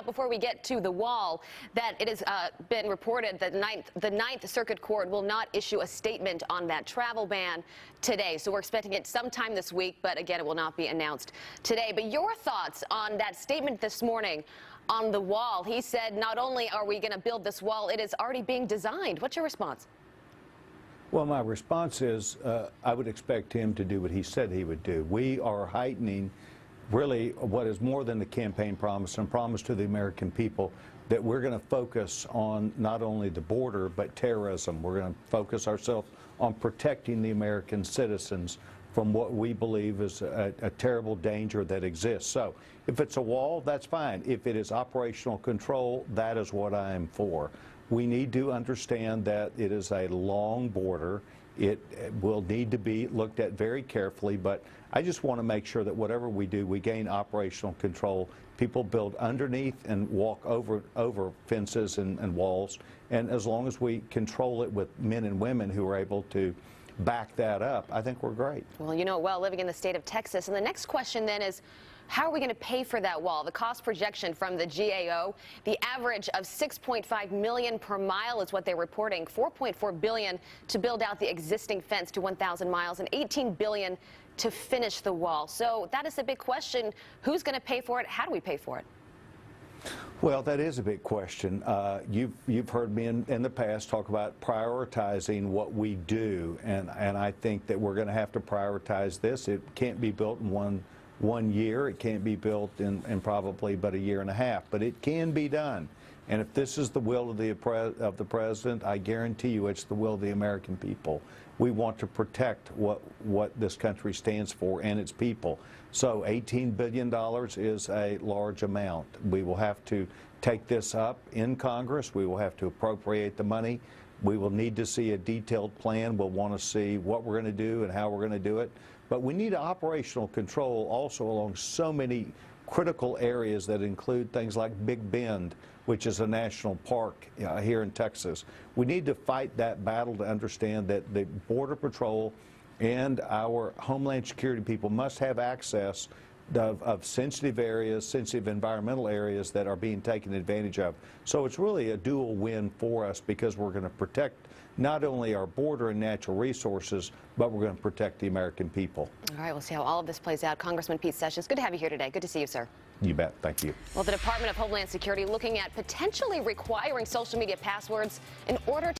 out before we get to the wall that it has been reported that the Ninth Circuit Court will not issue a statement on that travel ban today. So we're expecting it sometime this week, but again, it will not be announced today. But your thoughts on that statement this morning on the wall? He said, not only are we going to build this wall, it is already being designed. What's your response? Well, my response is I would expect him to do what he said he would do. We are heightening really what is more than the campaign promise and promise to the American people, that we're going to focus on not only the border but terrorism. We're going to focus ourselves on protecting the American citizens from what we believe is a terrible danger that exists. So if it's a wall, that's fine. If it is operational control, that is what I am for. We need to understand that it is a long border. It will need to be looked at very carefully, but I just want to make sure that whatever we do, we gain operational control. People build underneath and walk over fences and walls, and as long as we control it with men and women who are able to back that up, I think we're great. Well, you know it well, living in the state of Texas. And the next question then is, how are we going to pay for that wall? The cost projection from the GAO, the average of $6.5 million per mile is what they're reporting, $4.4 billion to build out the existing fence to 1,000 miles, and $18 billion to finish the wall. So that is the big question. Who's going to pay for it? How do we pay for it? Well, that is a big question. You've heard me in the past talk about prioritizing what we do, and I think that we're going to have to prioritize this. It can't be built in one year. It can't be built in probably but a year and a half, but it can be done. And if this is the will of the president, I guarantee you it's the will of the American people. We want to protect what this country stands for and its people. So $18 billion is a large amount. We will have to take this up in Congress. We will have to appropriate the money. We will need to see a detailed plan. We'll want to see what we're going to do and how we're going to do it. But we need operational control also along so many critical areas that include things like Big Bend, which is a national park here in Texas. We need to fight that battle to understand that the Border Patrol and our Homeland Security people must have access of sensitive areas, sensitive environmental areas that are being taken advantage of. So it's really a dual win for us, because we're going to protect not only our border and natural resources, but we're going to protect the American people. All right, we'll see how all of this plays out. Congressman Pete Sessions, good to have you here today. Good to see you, sir. You bet. Thank you. Well, the Department of Homeland Security looking at potentially requiring social media passwords in order to